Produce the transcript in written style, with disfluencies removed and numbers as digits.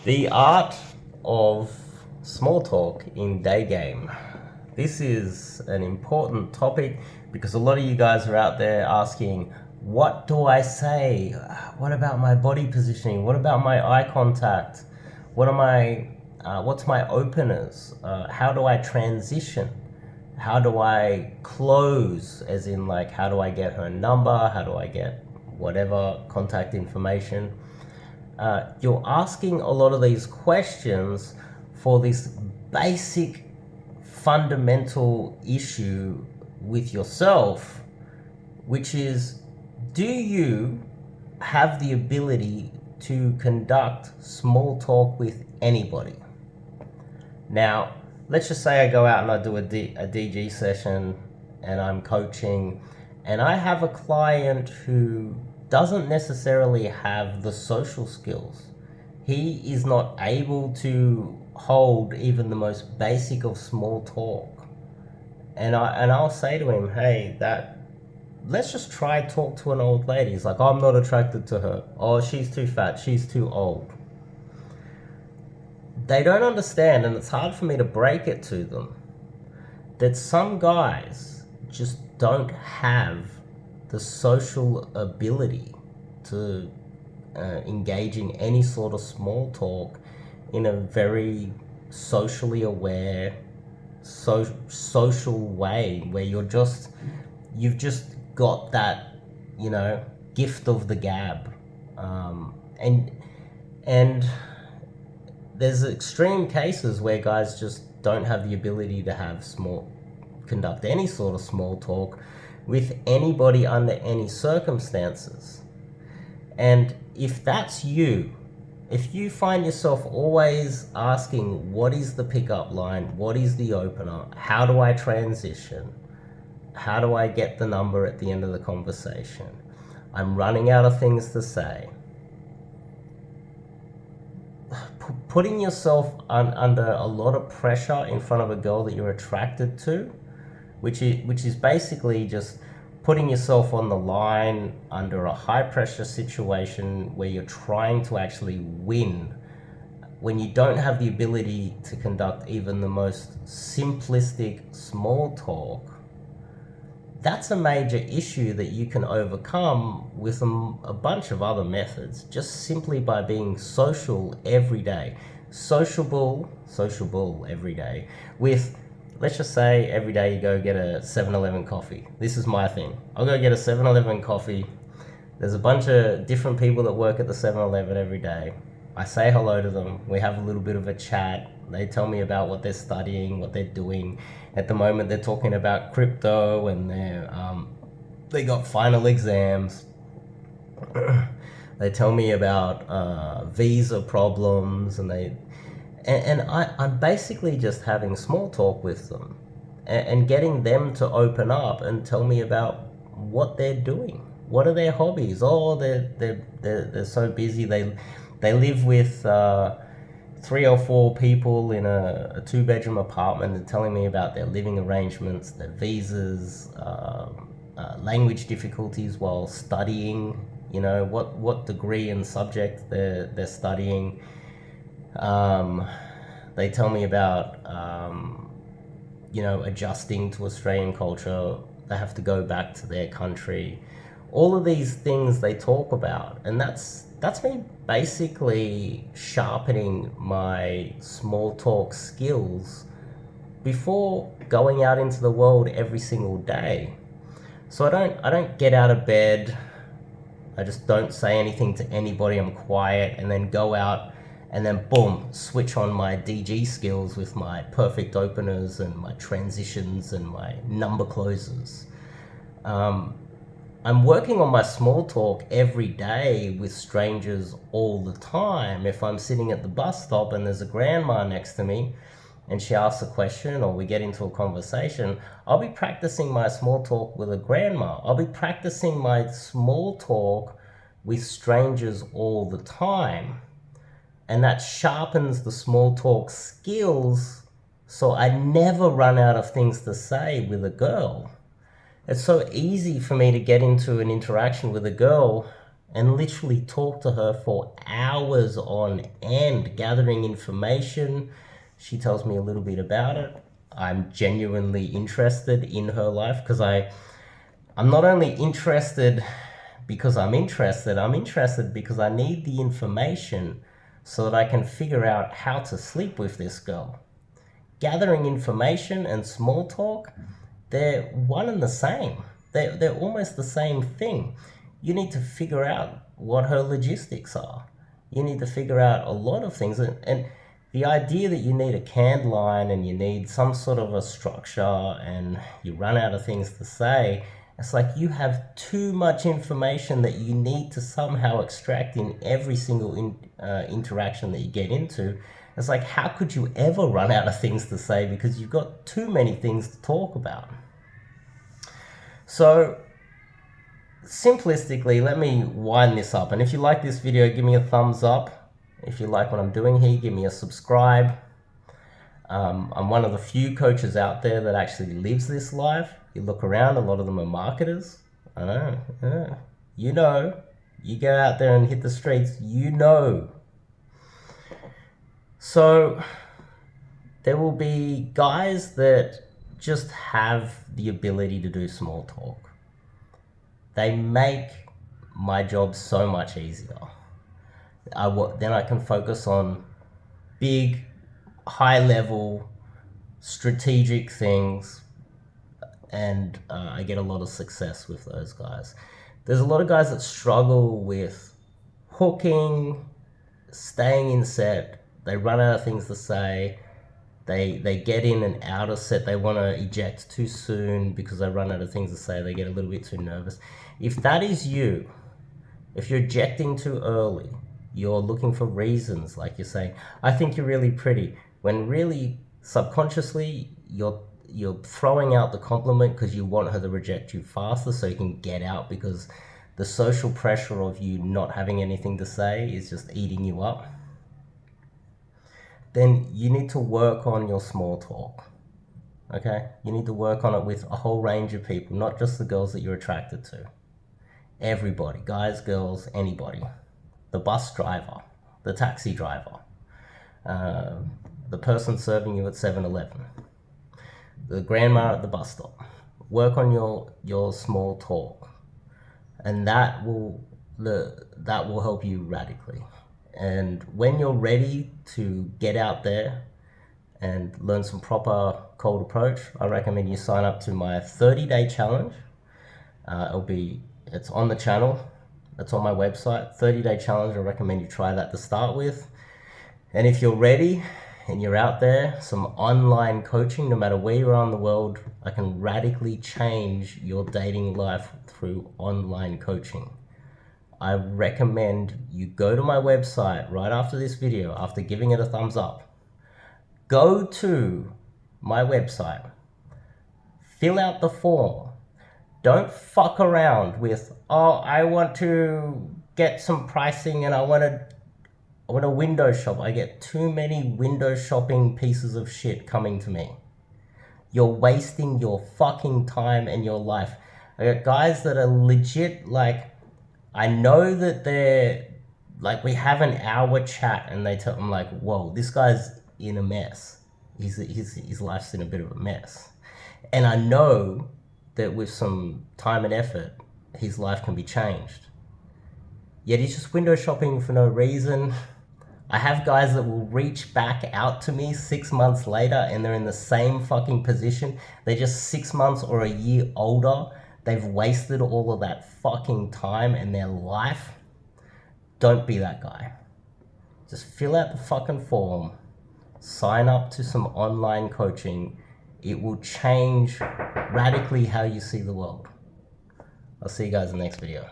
The art of small talk in Daygame. This is an important topic because a lot of you guys are out there asking, what do I say? What about my body positioning? What about my eye contact? What's my openers? How do I transition? How do I close? As in, like, how do I get her number? How do I get whatever contact information? You're asking a lot of these questions for this basic fundamental issue with yourself, which is, do you have the ability to conduct small talk with anybody? Now, let's just say I go out and I do a DG session and I'm coaching, and I have a client who doesn't necessarily have the social skills. He is not able to hold even the most basic of small talk. And I'll say to him, hey, let's just try talk to an old lady. He's like, oh, I'm not attracted to her. Oh, she's too fat, she's too old. They don't understand, and it's hard for me to break it to them, that some guys just don't have the social ability to engage in any sort of small talk in a very socially aware, social way, where you've just got that, gift of the gab, and there's extreme cases where guys just don't have the ability to conduct any sort of small talk with anybody under any circumstances. And if that's you, if you find yourself always asking, what is the pickup line? What is the opener? How do I transition? How do I get the number at the end of the conversation? I'm running out of things to say. Putting yourself under a lot of pressure in front of a girl that you're attracted to, which is basically just putting yourself on the line under a high pressure situation where you're trying to actually win, when you don't have the ability to conduct even the most simplistic small talk. That's a major issue that you can overcome with a bunch of other methods, just simply by being social every day. Sociable every day with, let's just say every day you go get a 7-Eleven coffee. This is my thing. I'll go get a 7-Eleven coffee. There's a bunch of different people that work at the 7-Eleven every day. I say hello to them. We have a little bit of a chat. They tell me about what they're studying, what they're doing. At the moment, they're talking about crypto, and they got final exams. They tell me about visa problems, and I'm basically just having small talk with them and getting them to open up and tell me about what they're doing. What are their hobbies? Oh, they're so busy. They live with 3 or 4 people in a 2-bedroom apartment, and telling me about their living arrangements, their visas, language difficulties while studying. What degree and subject they're studying. They tell me about adjusting to Australian culture. They have to go back to their country. All of these things they talk about, and that's me basically sharpening my small talk skills before going out into the world every single day. So I don't get out of bed. I just don't say anything to anybody. I'm quiet, and then go out and then boom, switch on my DG skills with my perfect openers and my transitions and my number closes. I'm working on my small talk every day with strangers all the time. If I'm sitting at the bus stop and there's a grandma next to me and she asks a question, or we get into a conversation, I'll be practicing my small talk with a grandma. I'll be practicing my small talk with strangers all the time. And that sharpens the small talk skills, so I never run out of things to say with a girl. It's so easy for me to get into an interaction with a girl and literally talk to her for hours on end, gathering information. She tells me a little bit about it. I'm genuinely interested in her life because I'm not only interested because I'm interested because I need the information so that I can figure out how to sleep with this girl. Gathering information and small talk, they're one and the same. They're almost the same thing. You need to figure out what her logistics are. You need to figure out a lot of things. And the idea that you need a canned line and you need some sort of a structure and you run out of things to say, it's like you have too much information that you need to somehow extract in every single interaction that you get into. It's like, how could you ever run out of things to say because you've got too many things to talk about? So simplistically, let me wind this up. And if you like this video, give me a thumbs up. If you like what I'm doing here, give me a subscribe. I'm one of the few coaches out there that actually lives this life. You look around, a lot of them are marketers. I know, yeah. You know, you go out there and hit the streets, you know. So there will be guys that just have the ability to do small talk. They make my job so much easier. Then I can focus on big, high-level, strategic things, and I get a lot of success with those guys. There's a lot of guys that struggle with hooking, staying in set. They run out of things to say. They get in and out of set. They want to eject too soon because they run out of things to say. They get a little bit too nervous. If that is you, if you're ejecting too early, you're looking for reasons, like you're saying, I think you're really pretty, when really subconsciously you're throwing out the compliment because you want her to reject you faster so you can get out, because the social pressure of you not having anything to say is just eating you up. Then you need to work on your small talk. Okay? You need to work on it with a whole range of people, not just the girls that you're attracted to. Everybody, guys, girls, anybody. The bus driver, the taxi driver, the person serving you at 7-Eleven, the grandma at the bus stop. Work on your small talk, and that will help you radically. And when you're ready to get out there and learn some proper cold approach, I recommend you sign up to my 30-day challenge. It's on the channel. It's on my website. 30-day challenge. I recommend you try that to start with. And if you're ready and you're out there, some online coaching, no matter where you are in the world, I can radically change your dating life through online coaching. I recommend you go to my website right after this video, after giving it a thumbs up. Go to my website, fill out the form. Don't fuck around with, oh, I want to get some pricing and I want to window shop. I get too many window shopping pieces of shit coming to me. You're wasting your fucking time and your life. I got guys that are legit, like, I know that they're, like, we have an hour chat and they tell them, like, whoa, this guy's in a mess. His life's in a bit of a mess. And I know that with some time and effort, his life can be changed. Yet he's just window shopping for no reason. I have guys that will reach back out to me 6 months later and they're in the same fucking position. They're just 6 months or a year older. They've wasted all of that fucking time in their life. Don't be that guy. Just fill out the fucking form. Sign up to some online coaching. It will change radically how you see the world. I'll see you guys in the next video.